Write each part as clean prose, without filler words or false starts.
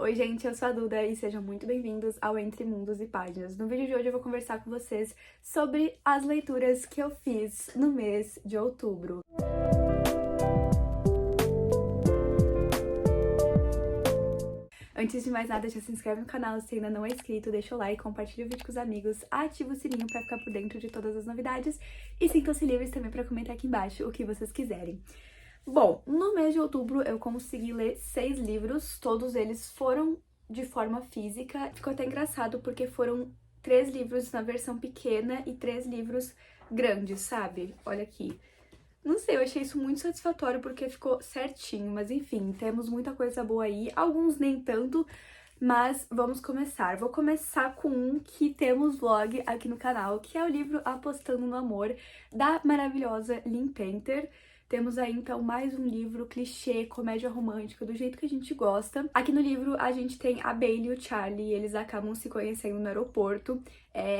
Oi gente, eu sou a Duda e sejam muito bem-vindos ao Entre Mundos e Páginas. No vídeo de hoje eu vou conversar com vocês sobre as leituras que eu fiz no mês de outubro. Antes de mais nada, já se inscreve no canal se ainda não é inscrito, deixa o like, compartilha o vídeo com os amigos, ativa o sininho pra ficar por dentro de todas as novidades e sintam-se livres também pra comentar aqui embaixo o que vocês quiserem. Bom, no mês de outubro eu consegui ler 6 livros, todos eles foram de forma física. Ficou até engraçado porque foram 3 livros na versão pequena e 3 livros grandes, sabe? Olha aqui. Não sei, eu achei isso muito satisfatório porque ficou certinho, mas enfim, temos muita coisa boa aí, alguns nem tanto, mas vamos começar. Vou começar com um que temos vlog aqui no canal, que é o livro Apostando no Amor, da maravilhosa Lynn Painter. Temos aí, então, mais um livro clichê, comédia romântica, do jeito que a gente gosta. Aqui no livro, a gente tem a Bailey e o Charlie, eles acabam se conhecendo no aeroporto.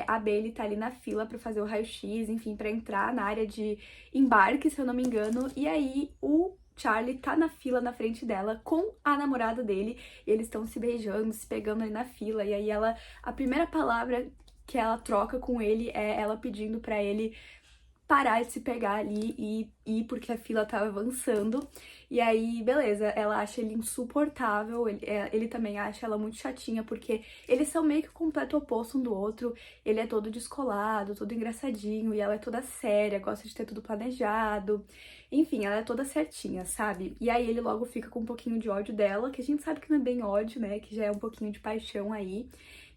A Bailey tá ali na fila pra fazer o raio-x, enfim, pra entrar na área de embarque, se eu não me engano. E aí, o Charlie tá na fila na frente dela com a namorada dele. E eles estão se beijando, se pegando ali na fila. E aí, a primeira palavra que ela troca com ele é ela pedindo pra ele parar de se pegar ali e ir porque a fila tava avançando. E aí, beleza, ela acha ele insuportável, ele também acha ela muito chatinha, porque eles são meio que o completo oposto um do outro. Ele é todo descolado, todo engraçadinho, e ela é toda séria, gosta de ter tudo planejado. Enfim, ela é toda certinha, sabe? E aí ele logo fica com um pouquinho de ódio dela, que a gente sabe que não é bem ódio, né? Que já é um pouquinho de paixão aí.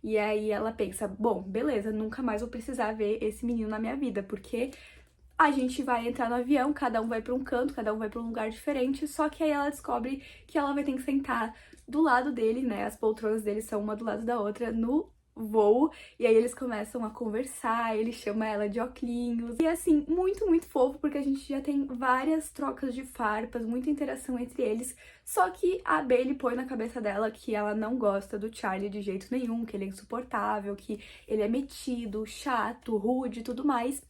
E aí ela pensa, bom, beleza, nunca mais vou precisar ver esse menino na minha vida, porque a gente vai entrar no avião, cada um vai pra um canto, cada um vai pra um lugar diferente, só que aí ela descobre que ela vai ter que sentar do lado dele, né? As poltronas dele são uma do lado da outra no voo, e aí eles começam a conversar, ele chama ela de oclinhos, e assim, muito, muito fofo, porque a gente já tem várias trocas de farpas, muita interação entre eles, só que a Bailey põe na cabeça dela que ela não gosta do Charlie de jeito nenhum, que ele é insuportável, que ele é metido, chato, rude e tudo mais.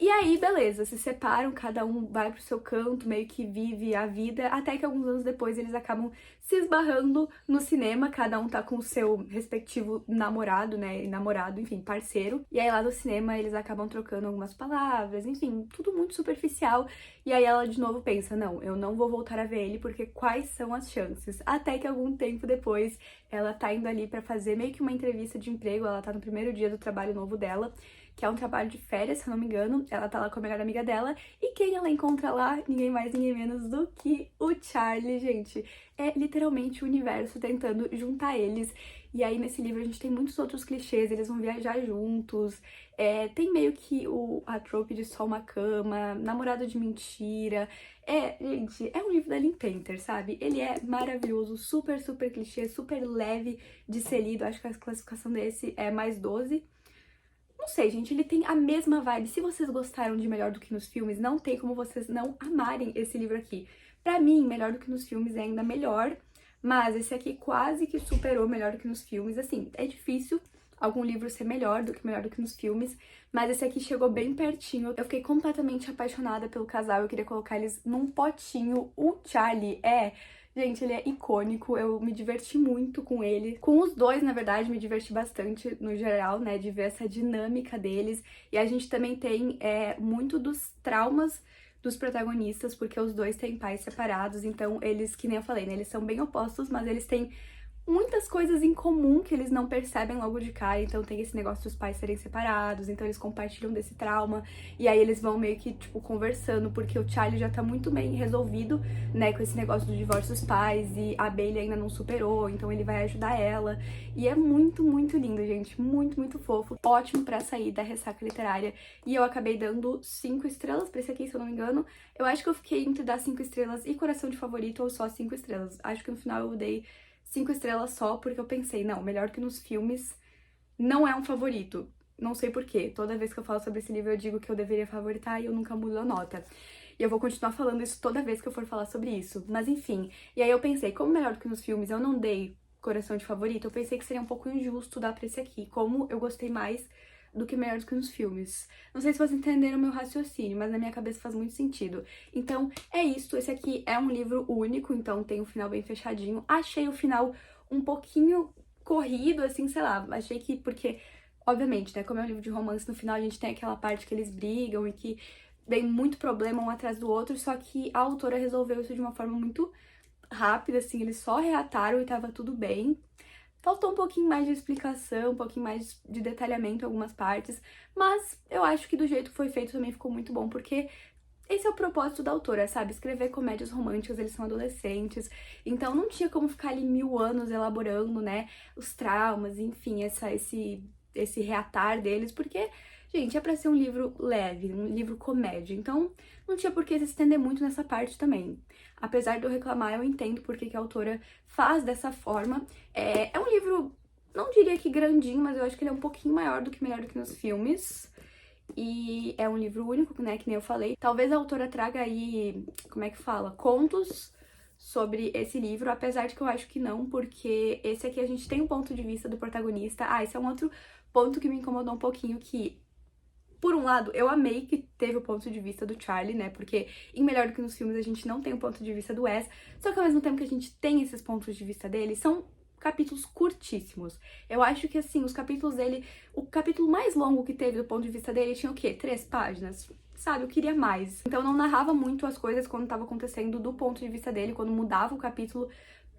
E aí, beleza, se separam, cada um vai pro seu canto, meio que vive a vida, até que alguns anos depois eles acabam se esbarrando no cinema, cada um tá com o seu respectivo namorado, né, namorado, enfim, parceiro. E aí lá no cinema eles acabam trocando algumas palavras, enfim, tudo muito superficial. E aí ela de novo pensa, não, eu não vou voltar a ver ele porque quais são as chances? Até que algum tempo depois ela tá indo ali pra fazer meio que uma entrevista de emprego, ela tá no primeiro dia do trabalho novo dela, que é um trabalho de férias, se eu não me engano. Ela tá lá com a melhor amiga dela, e quem ela encontra lá? Ninguém mais, ninguém menos do que o Charlie, gente. É literalmente o universo tentando juntar eles. E aí nesse livro a gente tem muitos outros clichês, eles vão viajar juntos, tem meio que a trope de só uma cama, namorado de mentira. Gente, é um livro da Lynn Painter, sabe? Ele é maravilhoso, super, super clichê, super leve de ser lido. Acho que a classificação desse é mais 12. Não sei, gente, ele tem a mesma vibe. Se vocês gostaram de Melhor do que nos Filmes, não tem como vocês não amarem esse livro aqui. Pra mim, Melhor do que nos Filmes é ainda melhor, mas esse aqui quase que superou Melhor do que nos Filmes. Assim, é difícil algum livro ser melhor do que Melhor do que nos Filmes, mas esse aqui chegou bem pertinho. Eu fiquei completamente apaixonada pelo casal, eu queria colocar eles num potinho. O Charlie Gente, ele é icônico, eu me diverti muito com ele. Com os dois, na verdade, me diverti bastante no geral, né, de ver essa dinâmica deles. E a gente também tem muito dos traumas dos protagonistas, porque os dois têm pais separados, então eles, que nem eu falei, né, eles são bem opostos, mas eles têm muitas coisas em comum que eles não percebem logo de cara. Então tem esse negócio dos pais serem separados, então eles compartilham desse trauma, e aí eles vão meio que, tipo, conversando, porque o Charlie já tá muito bem resolvido, né, com esse negócio do divórcio dos pais, e a Bailey ainda não superou, então ele vai ajudar ela, e é muito, muito lindo, gente, muito, muito fofo, ótimo pra sair da ressaca literária, e eu acabei dando 5 estrelas pra esse aqui, se eu não me engano. Eu acho que eu fiquei entre dar 5 estrelas e coração de favorito, ou só 5 estrelas, acho que no final eu dei 5 estrelas só, porque eu pensei, não, Melhor que nos Filmes não é um favorito. Não sei porquê. Toda vez que eu falo sobre esse livro eu digo que eu deveria favoritar e eu nunca mudo a nota. E eu vou continuar falando isso toda vez que eu for falar sobre isso. Mas enfim. E aí eu pensei, como Melhor do que nos Filmes eu não dei coração de favorito, eu pensei que seria um pouco injusto dar pra esse aqui. Como eu gostei mais do que Melhor do que nos Filmes. Não sei se vocês entenderam o meu raciocínio, mas na minha cabeça faz muito sentido. Então, é isso. Esse aqui é um livro único, então tem um final bem fechadinho. Achei o final um pouquinho corrido, assim, sei lá, achei que, porque, obviamente, né, como é um livro de romance, no final a gente tem aquela parte que eles brigam e que vem muito problema um atrás do outro, só que a autora resolveu isso de uma forma muito rápida, assim, eles só reataram e tava tudo bem. Faltou um pouquinho mais de explicação, um pouquinho mais de detalhamento em algumas partes, mas eu acho que do jeito que foi feito também ficou muito bom, porque esse é o propósito da autora, sabe? Escrever comédias românticas, eles são adolescentes, então não tinha como ficar ali 1000 anos elaborando, né, os traumas, enfim, esse reatar deles, porque, gente, é pra ser um livro leve, um livro comédia, então não tinha por que se estender muito nessa parte também. Apesar de eu reclamar, eu entendo por que a autora faz dessa forma. É um livro, não diria que grandinho, mas eu acho que ele é um pouquinho maior do que melhor do que nos filmes. E é um livro único, né, que nem eu falei. Talvez a autora traga aí, como é que fala? Contos sobre esse livro, apesar de que eu acho que não, porque esse aqui a gente tem um ponto de vista do protagonista. Ah, esse é um outro ponto que me incomodou um pouquinho, que, por um lado, eu amei que teve o ponto de vista do Charlie, né, porque em Melhor do que nos filmes a gente não tem o ponto de vista do Wes, só que ao mesmo tempo que a gente tem esses pontos de vista dele, são capítulos curtíssimos. Eu acho que, assim, os capítulos dele... O capítulo mais longo que teve do ponto de vista dele tinha o quê? 3 páginas? Sabe, eu queria mais. Então não narrava muito as coisas quando tava acontecendo do ponto de vista dele, quando mudava o capítulo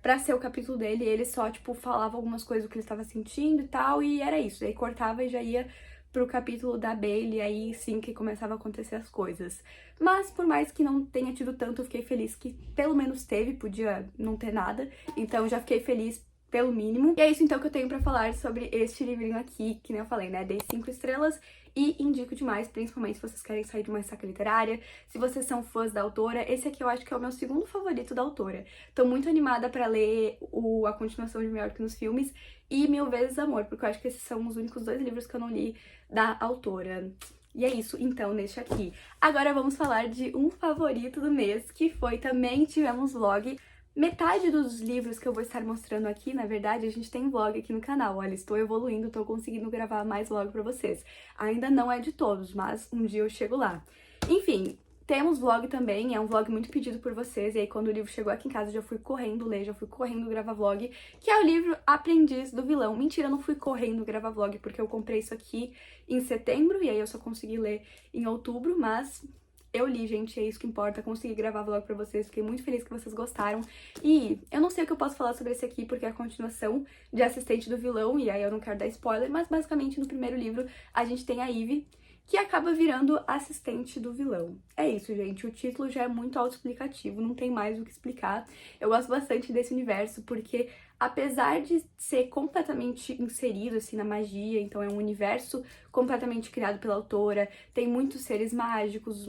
pra ser o capítulo dele, ele só, tipo, falava algumas coisas do que ele estava sentindo e tal, e era isso. Aí cortava e já ia pro capítulo da Bailey, aí sim que começava a acontecer as coisas. Mas por mais que não tenha tido tanto, eu fiquei feliz que pelo menos teve, podia não ter nada, então já fiquei feliz pelo mínimo. E é isso então que eu tenho pra falar sobre este livrinho aqui, que nem eu falei, né, dei 5 estrelas e indico demais, principalmente se vocês querem sair de uma ressaca literária, se vocês são fãs da autora. Esse aqui eu acho que é o meu segundo favorito da autora. Tô muito animada pra ler a continuação de Melhor que nos filmes e Mil Vezes Amor, porque eu acho que esses são os únicos 2 livros que eu não li da autora. E é isso, então, neste aqui. Agora vamos falar de um favorito do mês, que foi também tivemos vlog. Metade dos livros que eu vou estar mostrando aqui, na verdade, a gente tem vlog aqui no canal. Olha, estou evoluindo, estou conseguindo gravar mais vlog pra vocês. Ainda não é de todos, mas um dia eu chego lá. Enfim, temos vlog também, é um vlog muito pedido por vocês. E aí, quando o livro chegou aqui em casa, eu já fui correndo ler, já fui correndo gravar vlog, que é o livro Aprendiz do Vilão. Mentira, eu não fui correndo gravar vlog, porque eu comprei isso aqui em setembro, e aí eu só consegui ler em outubro, mas... eu li, gente, é isso que importa, consegui gravar vlog pra vocês, fiquei muito feliz que vocês gostaram. E eu não sei o que eu posso falar sobre esse aqui, porque é a continuação de Assistente do Vilão, e aí eu não quero dar spoiler, mas basicamente no primeiro livro a gente tem a Ivy, que acaba virando assistente do vilão. É isso, gente, o título já é muito autoexplicativo, não tem mais o que explicar. Eu gosto bastante desse universo, porque apesar de ser completamente inserido, assim, na magia, então é um universo completamente criado pela autora, tem muitos seres mágicos,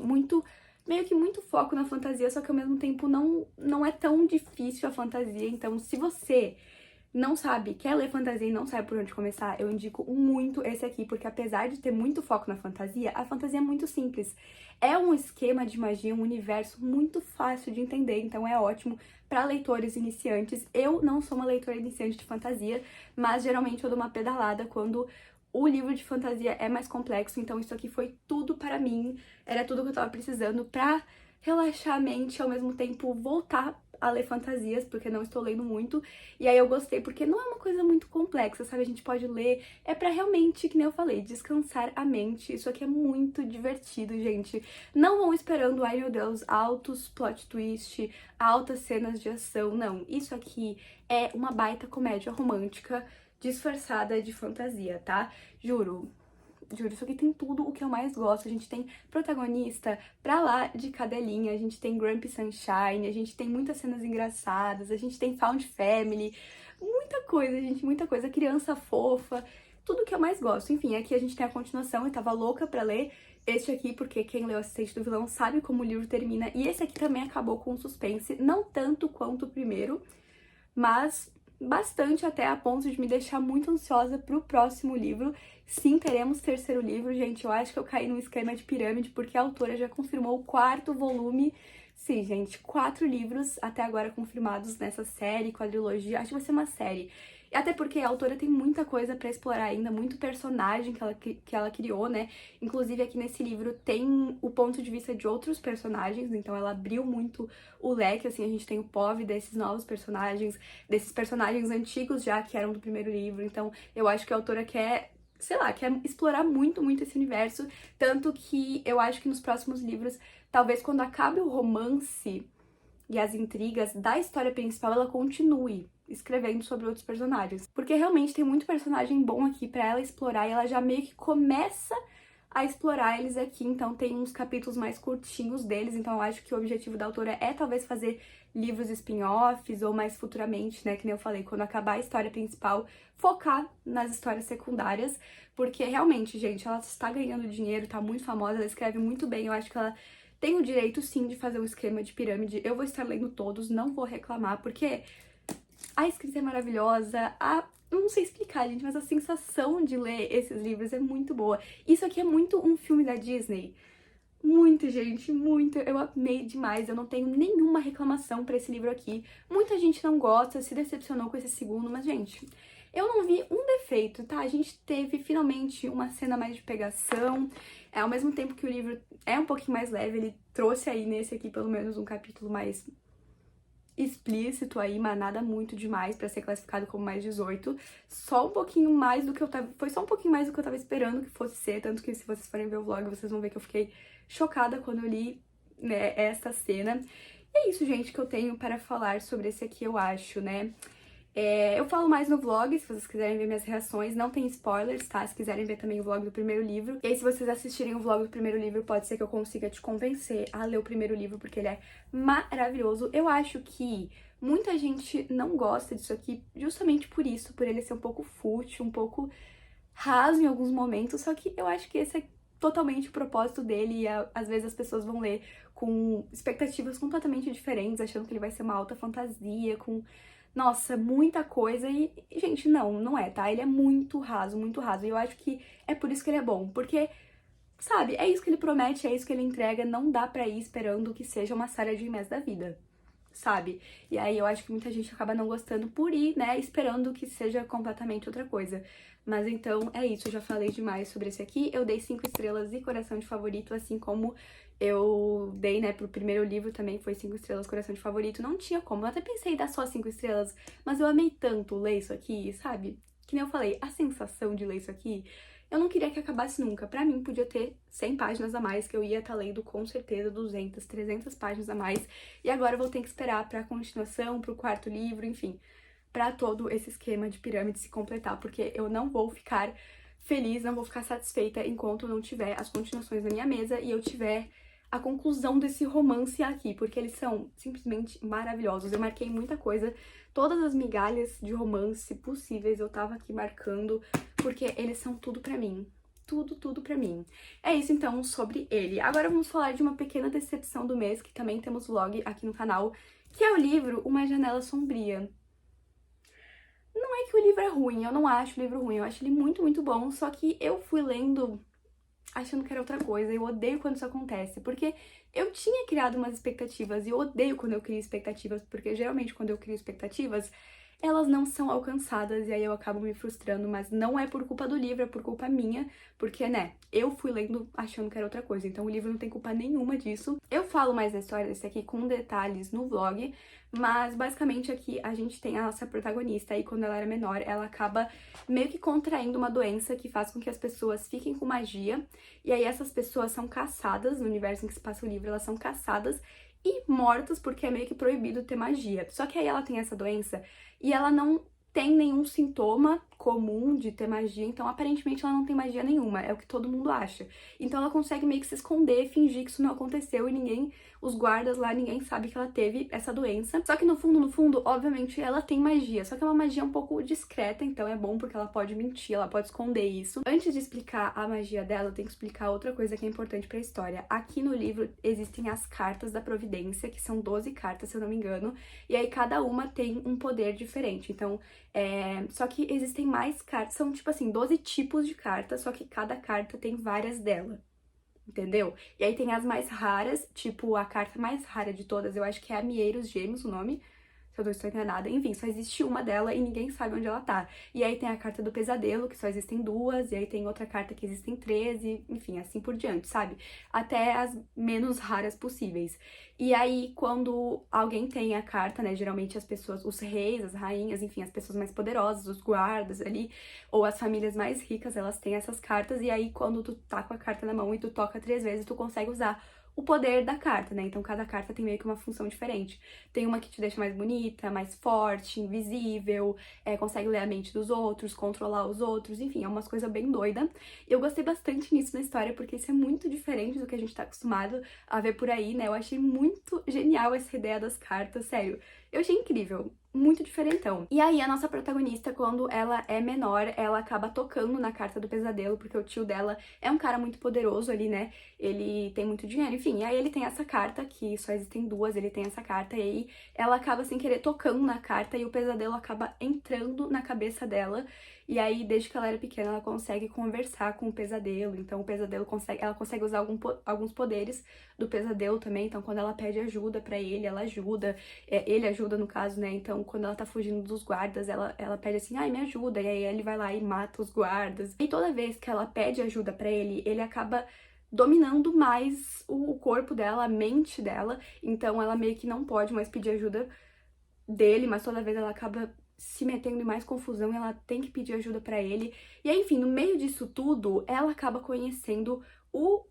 meio que muito foco na fantasia, só que ao mesmo tempo não é tão difícil a fantasia. Então, se você não sabe, quer ler fantasia e não sabe por onde começar, eu indico muito esse aqui, porque apesar de ter muito foco na fantasia, a fantasia é muito simples. É um esquema de magia, um universo muito fácil de entender, então é ótimo para leitores iniciantes. Eu não sou uma leitora iniciante de fantasia, mas geralmente eu dou uma pedalada quando o livro de fantasia é mais complexo, então isso aqui foi tudo para mim, era tudo que eu tava precisando pra relaxar a mente e ao mesmo tempo voltar a ler fantasias, porque não estou lendo muito, e aí eu gostei, porque não é uma coisa muito complexa, sabe? A gente pode ler, é pra realmente, que nem eu falei, descansar a mente. Isso aqui é muito divertido, gente. Não vão esperando, ai meu Deus, altos plot twist, altas cenas de ação, não. Isso aqui é uma baita comédia romântica disfarçada de fantasia, tá? Juro. Juro, isso aqui tem tudo o que eu mais gosto. A gente tem protagonista pra lá de cadelinha, a gente tem Grumpy Sunshine, a gente tem muitas cenas engraçadas, a gente tem Found Family, muita coisa, gente, muita coisa. Criança fofa, tudo que eu mais gosto. Enfim, aqui a gente tem a continuação, eu tava louca pra ler este aqui, porque quem leu Assistente do Vilão sabe como o livro termina. E esse aqui também acabou com suspense, não tanto quanto o primeiro, mas bastante, até a ponto de me deixar muito ansiosa pro próximo livro. Sim, teremos terceiro livro, gente. Eu acho que eu caí num esquema de pirâmide, porque a autora já confirmou o 4º volume. Sim, gente, 4 livros até agora confirmados nessa série, quadrilogia. Acho que vai ser uma série. E até porque a autora tem muita coisa pra explorar ainda, muito personagem que ela criou, né? Inclusive aqui nesse livro tem o ponto de vista de outros personagens, então ela abriu muito o leque, assim, a gente tem o POV desses novos personagens, desses personagens antigos já que eram do primeiro livro, então eu acho que a autora quer, sei lá, quer explorar muito, muito esse universo, tanto que eu acho que nos próximos livros, talvez quando acabe o romance e as intrigas da história principal, ela continue escrevendo sobre outros personagens. Porque realmente tem muito personagem bom aqui pra ela explorar e ela já meio que começa a explorar eles aqui, então tem uns capítulos mais curtinhos deles, então eu acho que o objetivo da autora é talvez fazer livros spin-offs ou mais futuramente, né, que nem eu falei, quando acabar a história principal, focar nas histórias secundárias, porque realmente, gente, ela está ganhando dinheiro, tá muito famosa, ela escreve muito bem, eu acho que ela tem o direito sim de fazer um esquema de pirâmide, eu vou estar lendo todos, não vou reclamar, porque a escrita é maravilhosa, eu não sei explicar, gente, mas a sensação de ler esses livros é muito boa. Isso aqui é muito um filme da Disney. Muito, gente, muito. Eu amei demais. Eu não tenho nenhuma reclamação pra esse livro aqui. Muita gente não gosta, se decepcionou com esse segundo, mas, gente, eu não vi um defeito, tá? A gente teve finalmente uma cena mais de pegação. Ao mesmo tempo que o livro é um pouquinho mais leve, ele trouxe aí nesse aqui pelo menos um capítulo mais explícito aí, mas nada muito demais pra ser classificado como mais 18. Só um pouquinho mais do que eu tava... Foi só um pouquinho mais do que eu tava esperando que fosse ser, tanto que se vocês forem ver o vlog, vocês vão ver que eu fiquei chocada quando eu li, né, essa cena. E é isso, gente, que eu tenho para falar sobre esse aqui, eu acho, né? Eu falo mais no vlog, se vocês quiserem ver minhas reações, não tem spoilers, tá? Se quiserem ver também o vlog do primeiro livro. E aí, se vocês assistirem o vlog do primeiro livro, pode ser que eu consiga te convencer a ler o primeiro livro, porque ele é maravilhoso. Eu acho que muita gente não gosta disso aqui justamente por isso, por ele ser um pouco fútil, um pouco raso em alguns momentos, só que eu acho que esse é totalmente o propósito dele e às vezes as pessoas vão ler com expectativas completamente diferentes, achando que ele vai ser uma alta fantasia, com... Nossa, muita coisa e, gente, não é, tá? Ele é muito raso, muito raso. E eu acho que é por isso que ele é bom, porque, sabe, é isso que ele promete, é isso que ele entrega, não dá pra ir esperando que seja uma Sarah J. Maas da vida, sabe? E aí eu acho que muita gente acaba não gostando por ir, né, esperando que seja completamente outra coisa. Mas então é isso, eu já falei demais sobre esse aqui. Eu dei 5 estrelas e coração de favorito, assim como eu dei, né, pro primeiro livro também, foi 5 estrelas, coração de favorito. Não tinha como, eu até pensei em dar só 5 estrelas, mas eu amei tanto ler isso aqui, sabe? Que nem eu falei, a sensação de ler isso aqui, eu não queria que acabasse nunca. Pra mim, podia ter 100 páginas a mais, que eu ia estar lendo com certeza 200, 300 páginas a mais. E agora eu vou ter que esperar pra continuação, pro quarto livro, enfim, pra todo esse esquema de pirâmide se completar, porque eu não vou ficar feliz, não vou ficar satisfeita enquanto eu não tiver as continuações na minha mesa e eu tiver a conclusão desse romance aqui, porque eles são simplesmente maravilhosos. Eu marquei muita coisa, todas as migalhas de romance possíveis eu tava aqui marcando, porque eles são tudo pra mim. Tudo pra mim. É isso, então, sobre ele. Agora vamos falar de uma pequena decepção do mês, que também temos vlog aqui no canal, que é o livro Uma Janela Sombria. Não é que o livro é ruim, eu não acho o livro ruim, eu acho ele muito, muito bom, só que eu fui lendo achando que era outra coisa. Eu odeio quando isso acontece, porque eu tinha criado umas expectativas e eu odeio quando eu crio expectativas, porque geralmente quando eu crio expectativas, elas não são alcançadas e aí eu acabo me frustrando, mas não é por culpa do livro, é por culpa minha, porque, né, eu fui lendo achando que era outra coisa, então o livro não tem culpa nenhuma disso. Eu falo mais da história desse aqui com detalhes no vlog, mas basicamente aqui a gente tem a nossa protagonista e quando ela era menor, ela acaba meio que contraindo uma doença que faz com que as pessoas fiquem com magia, e aí essas pessoas são caçadas, no universo em que se passa o livro, elas são caçadas e mortas porque é meio que proibido ter magia. Só que aí ela tem essa doença e ela não tem nenhum sintoma comum de ter magia, então aparentemente ela não tem magia nenhuma, é o que todo mundo acha. Então ela consegue meio que se esconder, fingir que isso não aconteceu e ninguém, os guardas lá, ninguém sabe que ela teve essa doença. Só que no fundo, obviamente ela tem magia, só que é uma magia um pouco discreta, então é bom porque ela pode mentir, ela pode esconder isso. Antes de explicar a magia dela, eu tenho que explicar outra coisa que é importante pra história. Aqui no livro existem as cartas da Providência, que são 12 cartas, se eu não me engano, e aí cada uma tem um poder diferente, então só que existem mais cartas, são tipo assim, 12 tipos de cartas, só que cada carta tem várias dela, entendeu? E aí tem as mais raras, tipo a carta mais rara de todas, eu acho que é Amieiros Gêmeos o nome, se eu não estou enganada. Enfim, só existe uma dela e ninguém sabe onde ela tá. E aí tem a carta do pesadelo, que só existem duas, e aí tem outra carta que existem 13, enfim, assim por diante, sabe? Até as menos raras possíveis. E aí, quando alguém tem a carta, né, geralmente as pessoas, os reis, as rainhas, enfim, as pessoas mais poderosas, os guardas ali, ou as famílias mais ricas, elas têm essas cartas, e aí quando tu tá com a carta na mão e tu toca 3 vezes, tu consegue usar o poder da carta, né? Então cada carta tem meio que uma função diferente. Tem uma que te deixa mais bonita, mais forte, invisível, consegue ler a mente dos outros, controlar os outros, enfim, é umas coisas bem doida. E eu gostei bastante nisso na história, porque isso é muito diferente do que a gente tá acostumado a ver por aí, né? Eu achei muito genial essa ideia das cartas, sério. Eu achei incrível. Muito diferentão. E aí, a nossa protagonista, quando ela é menor, ela acaba tocando na carta do pesadelo, porque o tio dela é um cara muito poderoso ali, né? Ele tem muito dinheiro, enfim. E aí ele tem essa carta, que só existem duas, ele tem essa carta, e aí ela acaba sem querer tocando na carta e o pesadelo acaba entrando na cabeça dela. E aí, desde que ela era pequena, ela consegue conversar com o pesadelo. Então, o pesadelo consegue, ela consegue usar alguns poderes do pesadelo também. Então, quando ela pede ajuda pra ele, ela ajuda. Ele ajuda, no caso, né? Então, quando ela tá fugindo dos guardas, ela pede assim, ai, me ajuda. E aí, ele vai lá e mata os guardas. E toda vez que ela pede ajuda pra ele, ele acaba dominando mais o corpo dela, a mente dela. Então, ela meio que não pode mais pedir ajuda dele, mas toda vez ela acaba se metendo em mais confusão e ela tem que pedir ajuda pra ele. E aí, enfim, no meio disso tudo, ela acaba conhecendo o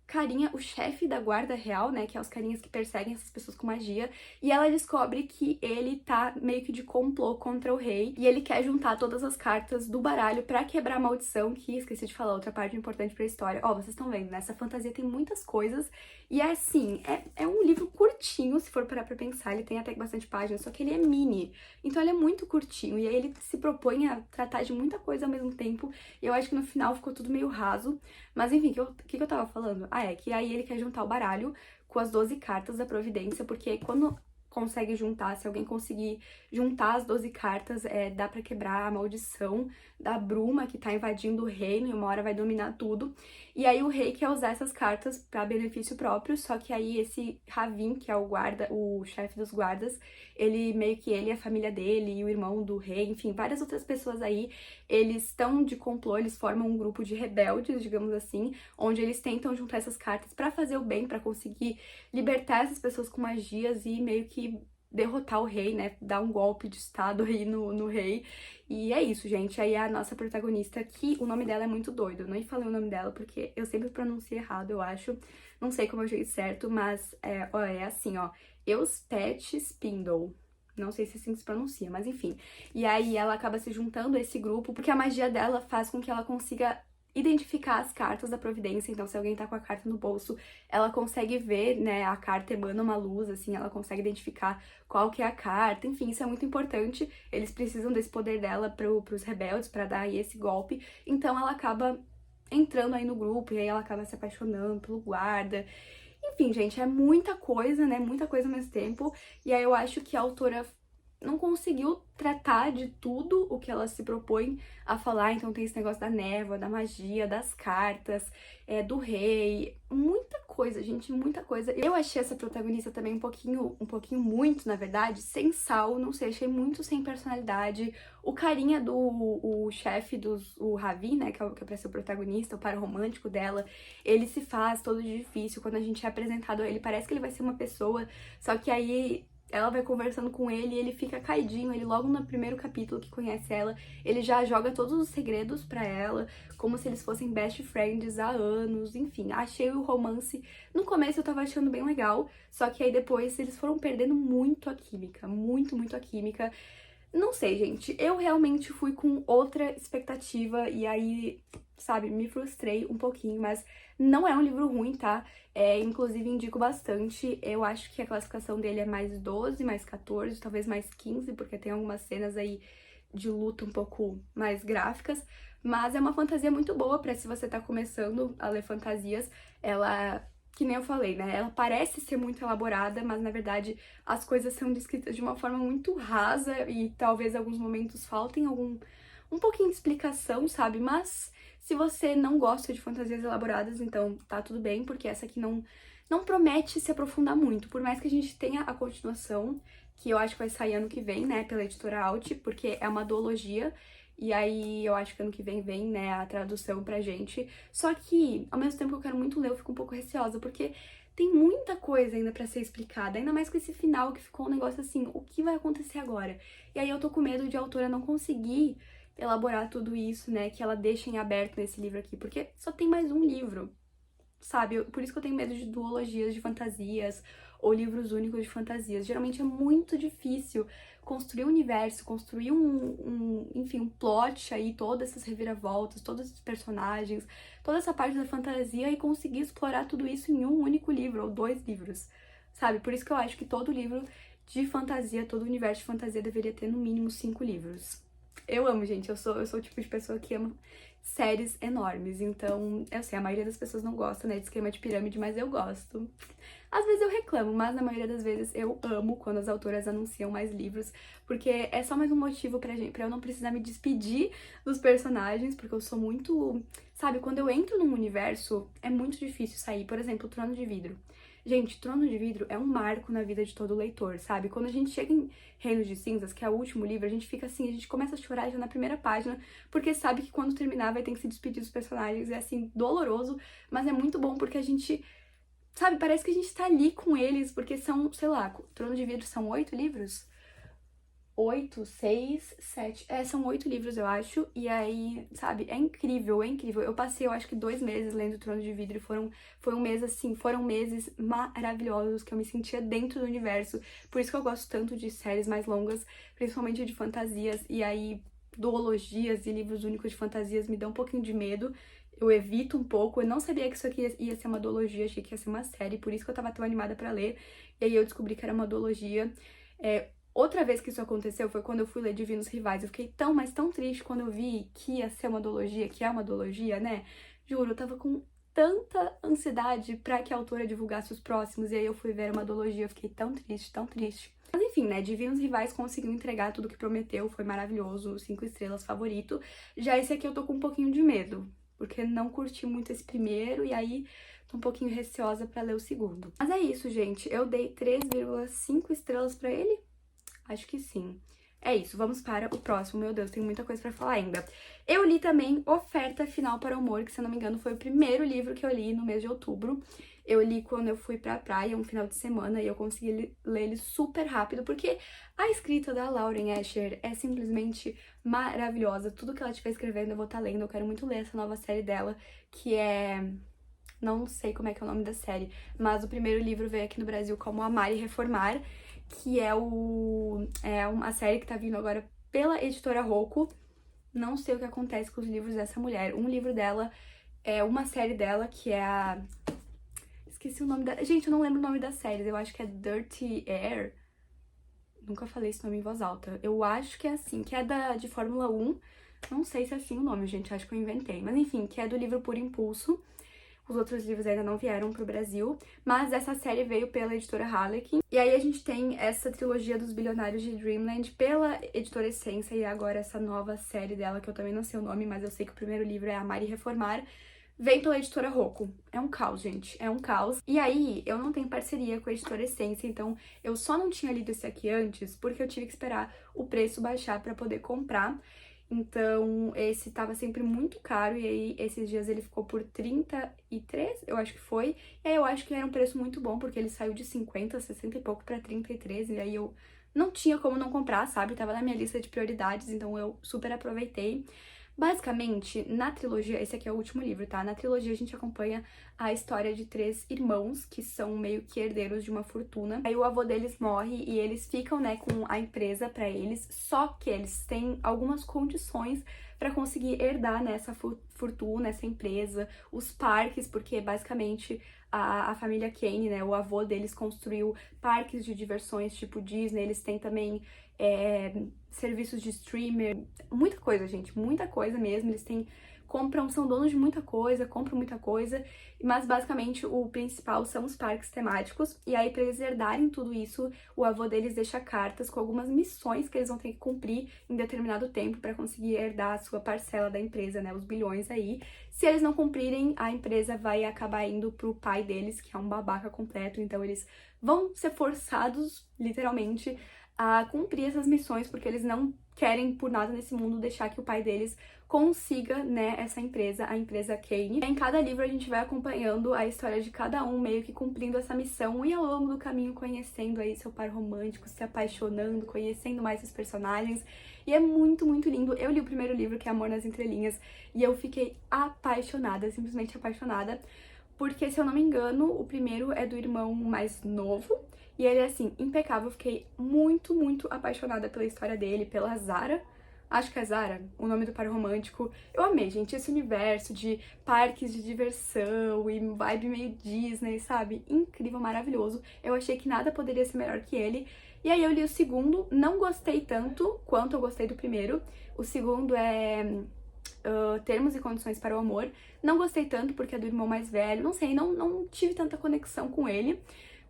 carinha, o chefe da guarda real, né, que é os carinhas que perseguem essas pessoas com magia, e ela descobre que ele tá meio que de complô contra o rei, e ele quer juntar todas as cartas do baralho pra quebrar a maldição, que esqueci de falar outra parte importante pra história. Ó, vocês estão vendo, né, essa fantasia tem muitas coisas, e é assim, é um livro curtinho, se for parar pra pensar, ele tem até bastante páginas, só que ele é mini, então ele é muito curtinho, e aí ele se propõe a tratar de muita coisa ao mesmo tempo, e eu acho que no final ficou tudo meio raso, mas enfim, o que eu tava falando? Que aí ele quer juntar o baralho com as 12 cartas da Providência, porque quando consegue juntar, se alguém conseguir juntar as 12 cartas, dá pra quebrar a maldição da bruma que tá invadindo o reino e uma hora vai dominar tudo. E aí o rei quer usar essas cartas pra benefício próprio, só que aí esse Ravin, que é o guarda, o chefe dos guardas, ele meio que ele, a família dele e o irmão do rei, enfim, várias outras pessoas aí, eles estão de complô, eles formam um grupo de rebeldes, digamos assim, onde eles tentam juntar essas cartas pra fazer o bem, pra conseguir libertar essas pessoas com magias e meio que derrotar o rei, né? Dar um golpe de estado aí no rei. E é isso, gente. Aí a nossa protagonista, que o nome dela é muito doido. Eu nem falei o nome dela porque eu sempre pronuncio errado, eu acho. Não sei como é o jeito certo, mas é assim, ó. Euspete Spindle. Não sei se assim se pronuncia, mas enfim. E aí ela acaba se juntando a esse grupo porque a magia dela faz com que ela consiga identificar as cartas da Providência. Então, se alguém tá com a carta no bolso, ela consegue ver, né, a carta emana uma luz, assim, ela consegue identificar qual que é a carta. Enfim, isso é muito importante. Eles precisam desse poder dela pros rebeldes, pra dar aí esse golpe. Então, ela acaba entrando aí no grupo, e aí ela acaba se apaixonando pelo guarda. Enfim, gente, é muita coisa, né, muita coisa ao mesmo tempo. E aí eu acho que a autora não conseguiu tratar de tudo o que ela se propõe a falar. Então tem esse negócio da névoa, da magia, das cartas, do rei, muita coisa, gente, muita coisa. Eu achei essa protagonista também um pouquinho muito, na verdade, sem sal, não sei, achei muito sem personalidade. O carinha o chefe o Ravi, né, que é pra ser o protagonista, o par romântico dela, ele se faz todo de difícil. Quando a gente é apresentado a ele, parece que ele vai ser uma pessoa, só que aí ela vai conversando com ele e ele fica caidinho. Ele logo no primeiro capítulo que conhece ela, ele já joga todos os segredos pra ela, como se eles fossem best friends há anos. Enfim, achei o romance, no começo eu tava achando bem legal, só que aí depois eles foram perdendo muito a química, muito a química. Não sei, gente, eu realmente fui com outra expectativa e aí, sabe, me frustrei um pouquinho, mas não é um livro ruim, tá? Inclusive indico bastante. Eu acho que a classificação dele é mais 12, mais 14, talvez mais 15, porque tem algumas cenas aí de luta um pouco mais gráficas, mas é uma fantasia muito boa pra se você tá começando a ler fantasias. Ela, que nem eu falei, né? Ela parece ser muito elaborada, mas na verdade as coisas são descritas de uma forma muito rasa e talvez em alguns momentos faltem um pouquinho de explicação, sabe? Mas se você não gosta de fantasias elaboradas, então tá tudo bem, porque essa aqui não promete se aprofundar muito, por mais que a gente tenha a continuação, que eu acho que vai sair ano que vem, né, pela editora Alt, porque é uma duologia, e aí eu acho que ano que vem, né, a tradução pra gente. Só que, ao mesmo tempo que eu quero muito ler, eu fico um pouco receosa, porque tem muita coisa ainda pra ser explicada, ainda mais com esse final que ficou um negócio assim, o que vai acontecer agora? E aí eu tô com medo de a autora não conseguir elaborar tudo isso, né, que ela deixa em aberto nesse livro aqui, porque só tem mais um livro, sabe? Por isso que eu tenho medo de duologias de fantasias ou livros únicos de fantasias. Geralmente é muito difícil construir um universo, construir enfim, um plot aí, todas essas reviravoltas, todos esses personagens, toda essa parte da fantasia e conseguir explorar tudo isso em um único livro ou 2 livros, sabe? Por isso que eu acho que todo livro de fantasia, todo universo de fantasia deveria ter no mínimo 5 livros. Eu amo, gente, eu sou o tipo de pessoa que ama séries enormes, então, eu sei, a maioria das pessoas não gosta, né, de esquema de pirâmide, mas eu gosto. Às vezes eu reclamo, mas na maioria das vezes eu amo quando as autoras anunciam mais livros, porque é só mais um motivo pra eu não precisar me despedir dos personagens, porque eu sou muito... Sabe, quando eu entro num universo, é muito difícil sair. Por exemplo, Trono de Vidro. Gente, Trono de Vidro é um marco na vida de todo leitor, sabe? Quando a gente chega em Reinos de Cinzas, que é o último livro, a gente fica assim, a gente começa a chorar já na primeira página, porque sabe que quando terminar vai ter que se despedir dos personagens. É assim, doloroso, mas é muito bom porque a gente, sabe, parece que a gente tá ali com eles, porque são, sei lá, Trono de Vidro são 8 livros? 8, 6, 7. São 8 livros, eu acho. E aí, sabe, é incrível, é incrível. Eu passei, eu acho que 2 meses lendo Trono de Vidro e foi um mês assim, foram meses maravilhosos que eu me sentia dentro do universo. Por isso que eu gosto tanto de séries mais longas, principalmente de fantasias. E aí, duologias e livros únicos de fantasias me dão um pouquinho de medo. Eu evito um pouco. Eu não sabia que isso aqui ia ser uma duologia, achei que ia ser uma série, por isso que eu tava tão animada pra ler. E aí eu descobri que era uma duologia. Outra vez que isso aconteceu foi quando eu fui ler Divinos Rivais. Eu fiquei tão, mas tão triste quando eu vi que ia ser uma duologia, que é uma duologia, né? Juro, eu tava com tanta ansiedade pra que a autora divulgasse os próximos, e aí eu fui ver uma duologia, eu fiquei tão triste, tão triste. Mas enfim, né, Divinos Rivais conseguiu entregar tudo que prometeu, foi maravilhoso, 5 estrelas, favorito. Já esse aqui eu tô com um pouquinho de medo, porque não curti muito esse primeiro, e aí tô um pouquinho receosa pra ler o segundo. Mas é isso, gente, eu dei 3,5 estrelas pra ele. Acho que sim. É isso, vamos para o próximo. Meu Deus, tem muita coisa pra falar ainda. Eu li também Oferta Final para o Amor, que se eu não me engano foi o primeiro livro que eu li no mês de outubro. Eu li quando eu fui pra praia, um final de semana, e eu consegui ler ele super rápido, porque a escrita da Lauren Asher é simplesmente maravilhosa. Tudo que ela estiver escrevendo eu vou estar lendo. Eu quero muito ler essa nova série dela, que é... Não sei como é que é o nome da série, mas o primeiro livro veio aqui no Brasil como Amar e Reformar, que é uma série que tá vindo agora pela editora Roku. Não sei o que acontece com os livros dessa mulher. Um livro dela é uma série dela, que é a... Esqueci o nome da... Gente, eu não lembro o nome das séries. Eu acho que é Dirty Air. Nunca falei esse nome em voz alta. Eu acho que é assim, que é de Fórmula 1. Não sei se é assim o nome, gente. Acho que eu inventei. Mas enfim, que é do livro Por Impulso. Os outros livros ainda não vieram pro Brasil, mas essa série veio pela editora Harlequin. E aí a gente tem essa trilogia dos Bilionários de Dreamland pela editora Essência, e agora essa nova série dela, que eu também não sei o nome, mas eu sei que o primeiro livro é Amar e Reformar, vem pela editora Roku. É um caos, gente, é um caos. E aí, eu não tenho parceria com a editora Essência, então eu só não tinha lido esse aqui antes, porque eu tive que esperar o preço baixar pra poder comprar. Então, esse tava sempre muito caro, e aí esses dias ele ficou por 33, eu acho que foi. E aí eu acho que era um preço muito bom, porque ele saiu de 50, 60 e pouco pra 33, e aí eu não tinha como não comprar, sabe? Tava na minha lista de prioridades, então eu super aproveitei. Basicamente, na trilogia, esse aqui é o último livro, tá? Na trilogia a gente acompanha a história de 3 irmãos que são meio que herdeiros de uma fortuna. Aí o avô deles morre e eles ficam, né, com a empresa pra eles, só que eles têm algumas condições pra conseguir herdar nessa fortuna, essa empresa, os parques, porque basicamente a família Kane, né, o avô deles construiu parques de diversões tipo Disney, eles têm também serviços de streamer, muita coisa, gente, muita coisa mesmo. Eles são donos de muita coisa, compram muita coisa, mas basicamente o principal são os parques temáticos. E aí, pra eles herdarem tudo isso, o avô deles deixa cartas com algumas missões que eles vão ter que cumprir em determinado tempo pra conseguir herdar a sua parcela da empresa, né, os bilhões aí. Se eles não cumprirem, a empresa vai acabar indo pro pai deles, que é um babaca completo, então eles vão ser forçados, literalmente, a cumprir essas missões, porque eles não querem por nada nesse mundo deixar que o pai deles consiga, né, essa empresa, a empresa Kane. Em cada livro a gente vai acompanhando a história de cada um, meio que cumprindo essa missão e ao longo do caminho conhecendo aí seu par romântico, se apaixonando, conhecendo mais os personagens. E é muito, muito lindo. Eu li o primeiro livro, que é Amor nas Entrelinhas, e eu fiquei apaixonada, simplesmente apaixonada, porque, se eu não me engano, o primeiro é do irmão mais novo, e ele é, assim, impecável. Eu fiquei muito, muito apaixonada pela história dele, pela Zara. Acho que é Zara, o nome do par romântico. Eu amei, gente, esse universo de parques de diversão e vibe meio Disney, sabe? Incrível, maravilhoso. Eu achei que nada poderia ser melhor que ele. E aí eu li o segundo, não gostei tanto quanto eu gostei do primeiro. O segundo é Termos e Condições para o Amor. Não gostei tanto porque é do irmão mais velho, não sei, não tive tanta conexão com ele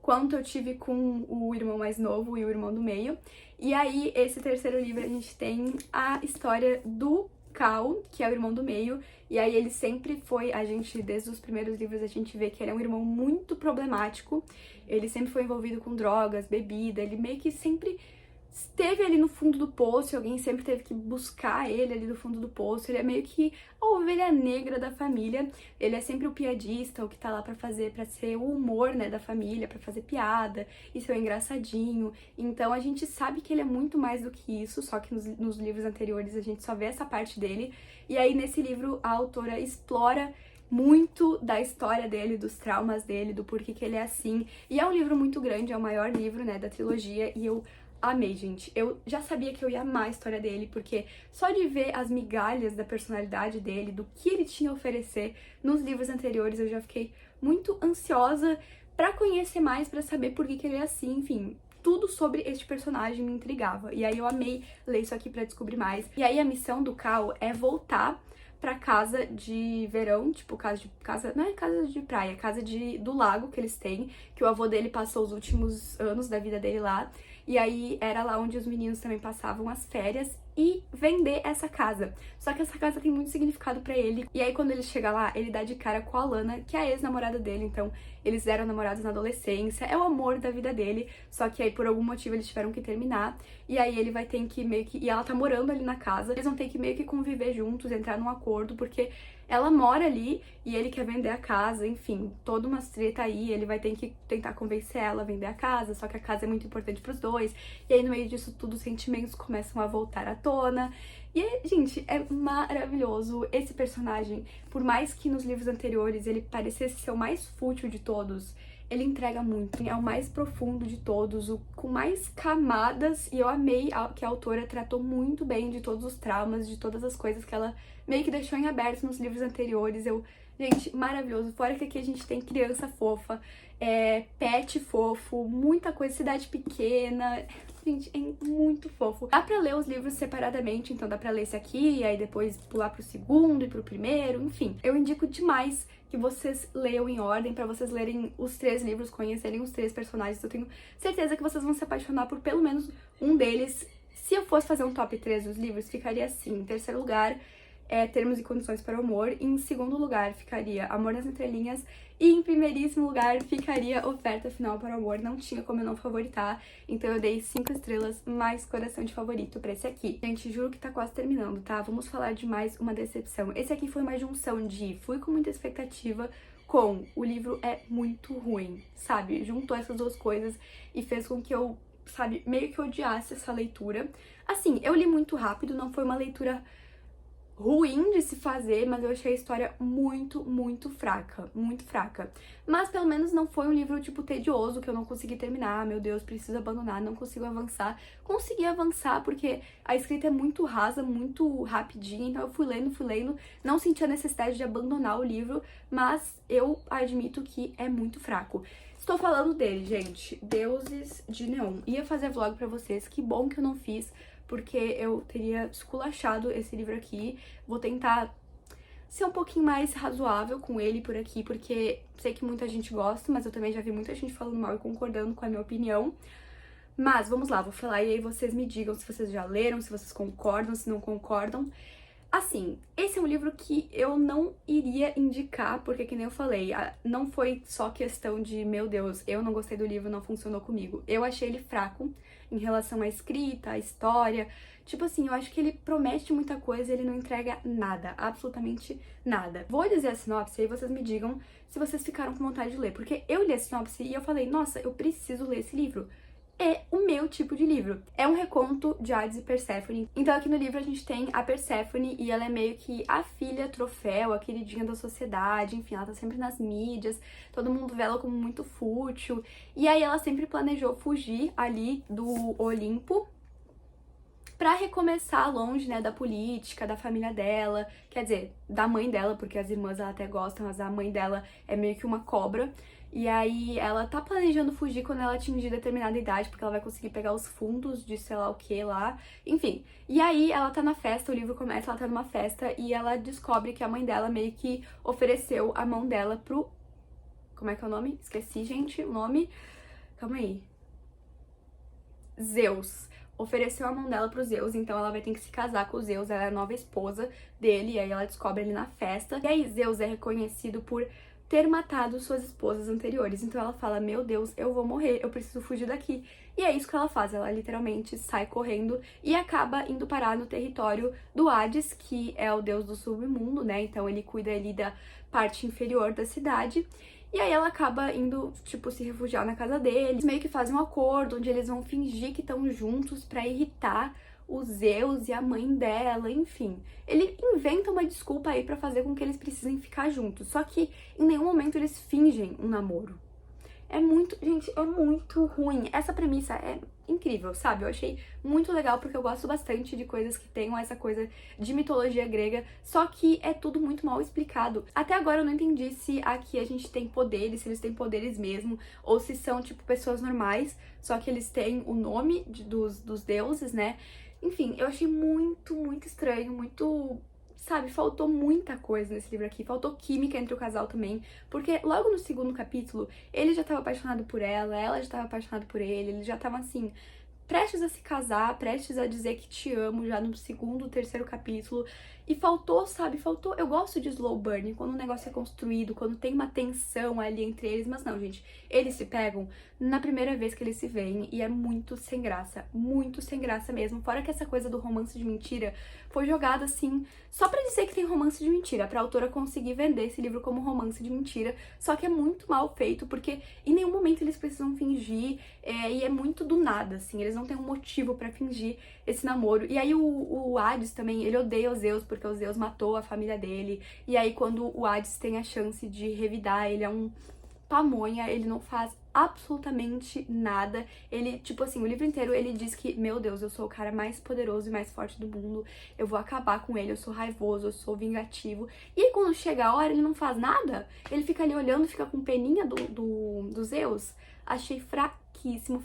quanto eu tive com o irmão mais novo e o irmão do meio. E aí, esse terceiro livro, a gente tem a história do Cal, que é o irmão do meio, e aí ele sempre foi, desde os primeiros livros, a gente vê que ele é um irmão muito problemático, ele sempre foi envolvido com drogas, bebida, ele meio que sempre esteve ali no fundo do poço, e alguém sempre teve que buscar ele ali no fundo do poço. Ele é meio que a ovelha negra da família. Ele é sempre o piadista, o que tá lá pra ser o humor, né, da família, pra fazer piada e ser o engraçadinho. Então a gente sabe que ele é muito mais do que isso, só que nos livros anteriores a gente só vê essa parte dele. E aí nesse livro a autora explora muito da história dele, dos traumas dele, do porquê que ele é assim. E é um livro muito grande, é o maior livro, né, da trilogia, e eu amei, gente. Eu já sabia que eu ia amar a história dele, porque só de ver as migalhas da personalidade dele, do que ele tinha a oferecer nos livros anteriores, eu já fiquei muito ansiosa pra conhecer mais, pra saber por que ele é assim, enfim. Tudo sobre este personagem me intrigava. E aí eu amei ler isso aqui pra descobrir mais. E aí a missão do Cal é voltar pra casa de verão, tipo não é casa de praia, do lago que eles têm, que o avô dele passou os últimos anos da vida dele lá. E aí era lá onde os meninos também passavam as férias, e vender essa casa. Só que essa casa tem muito significado pra ele. E aí quando ele chega lá, ele dá de cara com a Alana, que é a ex-namorada dele. Então eles eram namorados na adolescência, é o amor da vida dele. Só que aí por algum motivo eles tiveram que terminar. E aí ele vai ter que e ela tá morando ali na casa. Eles vão ter que meio que conviver juntos, entrar num acordo, porque ela mora ali e ele quer vender a casa, enfim, toda uma treta aí. Ele vai ter que tentar convencer ela a vender a casa, só que a casa é muito importante pros dois. E aí no meio disso tudo os sentimentos começam a voltar à tona. E, gente, é maravilhoso esse personagem. Por mais que nos livros anteriores ele parecesse ser o mais fútil de todos, ele entrega muito. É o mais profundo de todos, o com mais camadas. E eu amei que a autora tratou muito bem de todos os traumas, de todas as coisas que ela meio que deixou em aberto nos livros anteriores. Gente, maravilhoso. Fora que aqui a gente tem criança fofa, pet fofo, muita coisa, cidade pequena. Gente, é muito fofo. Dá pra ler os livros separadamente, então dá pra ler esse aqui, e aí depois pular pro segundo e pro primeiro, enfim. Eu indico demais que vocês leiam em ordem, pra vocês lerem os 3 livros, conhecerem os 3 personagens. Eu tenho certeza que vocês vão se apaixonar por pelo menos um deles. Se eu fosse fazer um top 3 dos livros, ficaria assim. Em terceiro lugar, Termos e Condições para o Amor. Em segundo lugar, ficaria Amor nas Entrelinhas. E em primeiríssimo lugar, ficaria Oferta Final para o Amor. Não tinha como eu não favoritar, então eu dei 5 estrelas, mais coração de favorito pra esse aqui. Gente, juro que tá quase terminando, tá? Vamos falar de mais uma decepção. Esse aqui foi uma junção de fui com muita expectativa com o livro é muito ruim, sabe? Juntou essas duas coisas e fez com que eu, sabe, meio que odiasse essa leitura. Assim, eu li muito rápido, não foi uma leitura ruim de se fazer, mas eu achei a história muito, muito fraca, muito fraca. Mas pelo menos não foi um livro, tipo, tedioso, que eu não consegui terminar, meu Deus, preciso abandonar, não consigo avançar. Consegui avançar porque a escrita é muito rasa, muito rapidinha, então eu fui lendo, não senti a necessidade de abandonar o livro, mas eu admito que é muito fraco. Estou falando dele, gente, Deuses de Neon. Ia fazer vlog pra vocês, que bom que eu não fiz, porque eu teria esculachado esse livro aqui. Vou tentar ser um pouquinho mais razoável com ele por aqui, porque sei que muita gente gosta, mas eu também já vi muita gente falando mal e concordando com a minha opinião. Mas vamos lá, vou falar e aí vocês me digam se vocês já leram, se vocês concordam, se não concordam. Assim, esse é um livro que eu não iria indicar, porque que nem eu falei, não foi só questão de, meu Deus, eu não gostei do livro, não funcionou comigo. Eu achei ele fraco em relação à escrita, à história. Tipo assim, eu acho que ele promete muita coisa e ele não entrega nada, absolutamente nada. Vou dizer a sinopse e aí vocês me digam se vocês ficaram com vontade de ler, porque eu li a sinopse e eu falei, nossa, eu preciso ler esse livro. É o meu tipo de livro. É um reconto de Hades e Perséfone. Então aqui no livro a gente tem a Perséfone e ela é meio que a filha troféu, a queridinha da sociedade, enfim, ela tá sempre nas mídias, todo mundo vê ela como muito fútil. E aí ela sempre planejou fugir ali do Olimpo pra recomeçar longe, né, da política, da família dela, quer dizer, da mãe dela, porque as irmãs ela até gostam, mas a mãe dela é meio que uma cobra. E aí ela tá planejando fugir quando ela atingir determinada idade, porque ela vai conseguir pegar os fundos de sei lá o que lá, enfim. E aí ela tá na festa, o livro começa, ela tá numa festa e ela descobre que a mãe dela meio que ofereceu a mão dela pro... Como é que é o nome? Esqueci, gente, o nome. Calma aí. Zeus. Ofereceu a mão dela pro Zeus, então ela vai ter que se casar com o Zeus, ela é a nova esposa dele, e aí ela descobre ele na festa. E aí Zeus é reconhecido por ter matado suas esposas anteriores. Então ela fala, meu Deus, eu vou morrer, eu preciso fugir daqui. E é isso que ela faz, ela literalmente sai correndo e acaba indo parar no território do Hades, que é o deus do submundo, né? Então ele cuida ali da parte inferior da cidade. E aí ela acaba indo, tipo, se refugiar na casa dele. Eles meio que fazem um acordo onde eles vão fingir que estão juntos pra irritar o Zeus e a mãe dela, enfim. Ele inventa uma desculpa aí pra fazer com que eles precisem ficar juntos. Só que em nenhum momento eles fingem um namoro. É muito, gente, é muito ruim. Essa premissa é incrível, sabe? Eu achei muito legal porque eu gosto bastante de coisas que tenham essa coisa de mitologia grega, só que é tudo muito mal explicado. Até agora eu não entendi se aqui a gente tem poderes, se eles têm poderes mesmo, ou se são, tipo, pessoas normais, só que eles têm o nome dos deuses, né? Enfim, eu achei muito, muito estranho, muito... Sabe, faltou muita coisa nesse livro aqui, faltou química entre o casal também, porque logo no segundo capítulo, ele já tava apaixonado por ela já tava apaixonada por ele, eles já estavam assim, prestes a se casar, prestes a dizer que te amo já no segundo, terceiro capítulo, e faltou, sabe, faltou, eu gosto de slow burn, quando o negócio é construído, quando tem uma tensão ali entre eles, mas não, gente, eles se pegam na primeira vez que eles se veem, e é muito sem graça mesmo, fora que essa coisa do romance de mentira foi jogada assim, só pra dizer que tem romance de mentira, pra autora conseguir vender esse livro como romance de mentira, só que é muito mal feito, porque em nenhum momento eles precisam fingir, e é muito do nada, assim, eles não têm um motivo pra fingir esse namoro. E aí o Hades também, ele odeia o Zeus, porque o Zeus matou a família dele, e aí quando o Hades tem a chance de revidar, ele é um pamonha, ele não faz absolutamente nada. Ele, tipo assim, o livro inteiro ele diz que, meu Deus, eu sou o cara mais poderoso e mais forte do mundo, eu vou acabar com ele, eu sou raivoso, eu sou vingativo. E aí, quando chega a hora, ele não faz nada, ele fica ali olhando, fica com peninha do Zeus. Achei fraquíssimo.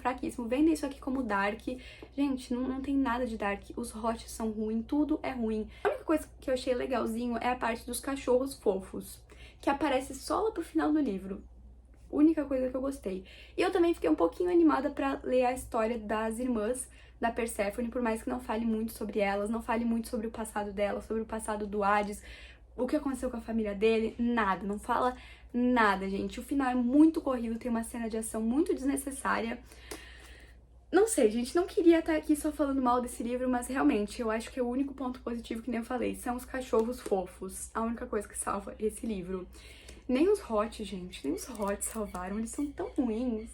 Vendem isso aqui como dark. Gente, não tem nada de dark. Os hots são ruins, tudo é ruim. A única coisa que eu achei legalzinho é a parte dos cachorros fofos, que aparece só lá pro final do livro. Única coisa que eu gostei. E eu também fiquei um pouquinho animada pra ler a história das irmãs da Perséfone, por mais que não fale muito sobre elas, não fale muito sobre o passado dela, sobre o passado do Hades, o que aconteceu com a família dele, nada, não fala nada, gente. O final é muito corrido, tem uma cena de ação muito desnecessária. Não sei, gente, não queria estar aqui só falando mal desse livro, mas realmente, eu acho que é o único ponto positivo que nem eu falei, são os cachorros fofos, a única coisa que salva esse livro. Nem os hots, gente, nem os hots salvaram, eles são tão ruins,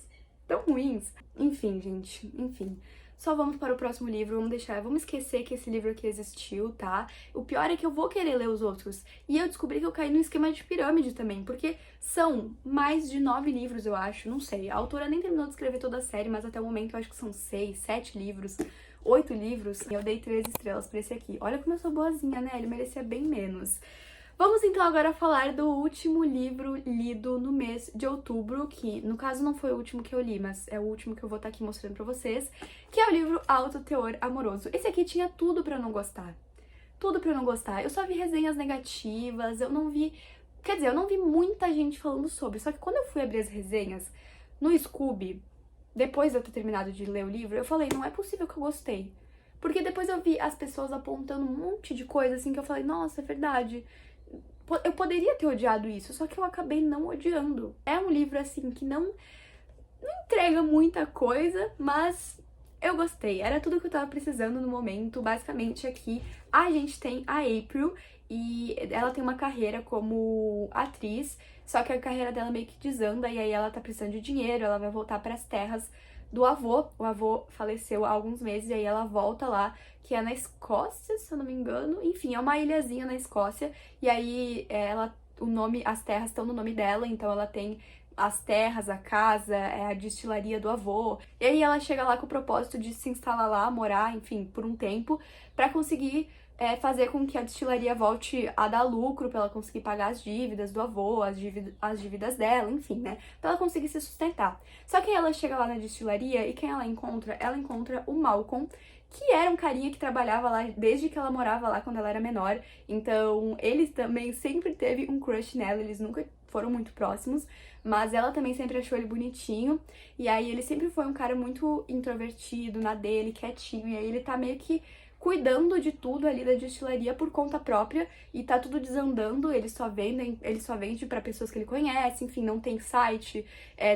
tão ruins. Enfim, gente, enfim. só vamos para o próximo livro, vamos esquecer que esse livro aqui existiu, tá? O pior é que eu vou querer ler os outros. E eu descobri que eu caí no esquema de pirâmide também, porque são mais de 9 livros, eu acho, não sei. A autora nem terminou de escrever toda a série, mas até o momento eu acho que são 6, 7 livros, 8 livros. Eu dei 3 estrelas pra esse aqui. Olha como eu sou boazinha, né? Ele merecia bem menos. Vamos então agora falar do último livro lido no mês de outubro, que no caso não foi o último que eu li, mas é o último que eu vou estar aqui mostrando pra vocês, que é o livro Alto Teor Amoroso. Esse aqui tinha tudo pra eu não gostar. Tudo pra eu não gostar. Eu só vi resenhas negativas, eu não vi... Quer dizer, eu não vi muita gente falando sobre, só que quando eu fui abrir as resenhas no Scoob, depois de eu ter terminado de ler o livro, eu falei, não é possível que eu gostei. Porque depois eu vi as pessoas apontando um monte de coisa, assim, que eu falei, nossa, é verdade. Eu poderia ter odiado isso, só que eu acabei não odiando. É um livro, assim, que não entrega muita coisa, mas eu gostei. Era tudo que eu tava precisando no momento. Basicamente, aqui a gente tem a April e ela tem uma carreira como atriz, só que a carreira dela meio que desanda e aí ela tá precisando de dinheiro, ela vai voltar para as terras do avô. O avô faleceu há alguns meses e aí ela volta lá, que é na Escócia, se eu não me engano. Enfim, é uma ilhazinha na Escócia. E aí as terras estão no nome dela, então ela tem as terras, a casa, a destilaria do avô. E aí ela chega lá com o propósito de se instalar lá, morar, enfim, por um tempo, pra conseguir fazer com que a destilaria volte a dar lucro, pra ela conseguir pagar as dívidas do avô, as dívidas dela, enfim, né? Pra ela conseguir se sustentar. Só que aí ela chega lá na destilaria e quem ela encontra? Ela encontra o Malcolm, que era um carinha que trabalhava lá desde que ela morava lá quando ela era menor. Então, ele também sempre teve um crush nela, eles nunca foram muito próximos, mas ela também sempre achou ele bonitinho. E aí ele sempre foi um cara muito introvertido, na dele, quietinho, e aí ele tá meio que cuidando de tudo ali da destilaria por conta própria e tá tudo desandando, ele só vende pra pessoas que ele conhece, enfim, não tem site,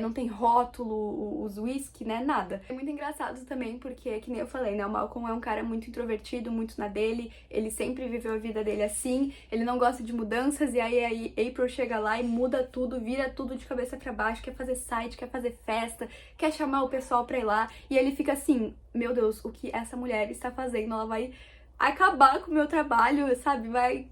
não tem rótulo, os whisky, né, nada. É muito engraçado também porque, que nem eu falei, né, o Malcolm é um cara muito introvertido, muito na dele, ele sempre viveu a vida dele assim, ele não gosta de mudanças e aí April chega lá e muda tudo, vira tudo de cabeça pra baixo, quer fazer site, quer fazer festa, quer chamar o pessoal pra ir lá e ele fica assim, meu Deus, o que essa mulher está fazendo? Ela vai acabar com o meu trabalho, sabe? Vai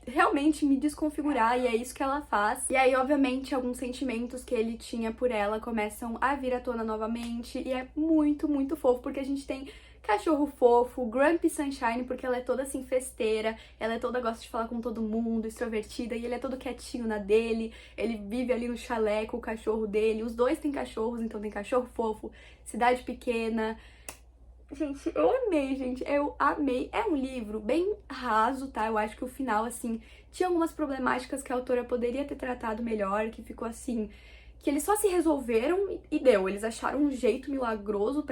realmente me desconfigurar e é isso que ela faz. E aí, obviamente, alguns sentimentos que ele tinha por ela começam a vir à tona novamente e é muito, muito fofo, porque a gente tem cachorro fofo, Grumpy Sunshine, porque ela é toda assim festeira, ela é toda gosta de falar com todo mundo, extrovertida, e ele é todo quietinho na dele, ele vive ali no chalé com o cachorro dele, os dois têm cachorros, então tem cachorro fofo, cidade pequena. Gente, eu amei, gente, eu amei. É um livro bem raso, tá? Eu acho que o final, assim, tinha algumas problemáticas que a autora poderia ter tratado melhor, que ficou assim, que eles só se resolveram e deu. Eles acharam um jeito milagroso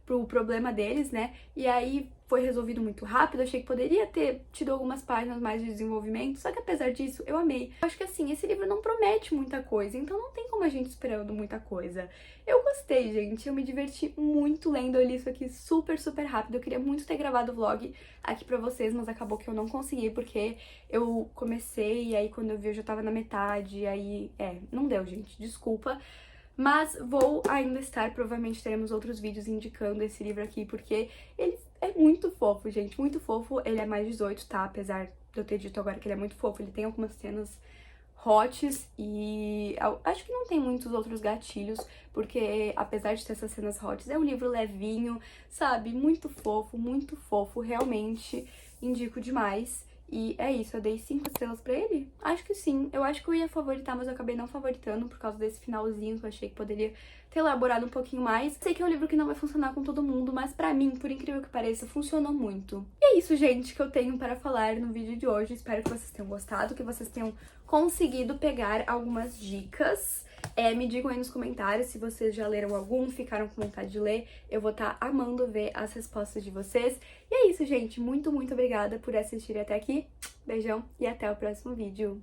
pro problema deles, né? E aí foi resolvido muito rápido. Achei que poderia ter tido algumas páginas mais de desenvolvimento, só que apesar disso, eu amei. Eu acho que assim, esse livro não promete muita coisa, então não tem como a gente esperando muita coisa. Eu gostei, gente, eu me diverti muito lendo, eu li isso aqui super, super rápido. Eu queria muito ter gravado o vlog aqui pra vocês, mas acabou que eu não consegui, porque eu comecei e aí quando eu vi eu já tava na metade, e aí, não deu, gente, desculpa. Mas vou ainda estar, provavelmente teremos outros vídeos indicando esse livro aqui, porque ele é muito fofo, gente, muito fofo. Ele é mais 18, tá? Apesar de eu ter dito agora que ele é muito fofo, ele tem algumas cenas hots e acho que não tem muitos outros gatilhos, porque apesar de ter essas cenas hots, é um livro levinho, sabe? Muito fofo, realmente indico demais. E é isso, eu dei 5 estrelas pra ele? Acho que sim. Eu acho que eu ia favoritar, mas eu acabei não favoritando por causa desse finalzinho que eu achei que poderia ter elaborado um pouquinho mais. Sei que é um livro que não vai funcionar com todo mundo, mas pra mim, por incrível que pareça, funcionou muito. E é isso, gente, que eu tenho para falar no vídeo de hoje. Espero que vocês tenham gostado, que vocês tenham conseguido pegar algumas dicas. Me digam aí nos comentários se vocês já leram algum, ficaram com vontade de ler. Eu vou estar amando ver as respostas de vocês. E é isso, gente. Muito, muito obrigada por assistirem até aqui. Beijão e até o próximo vídeo.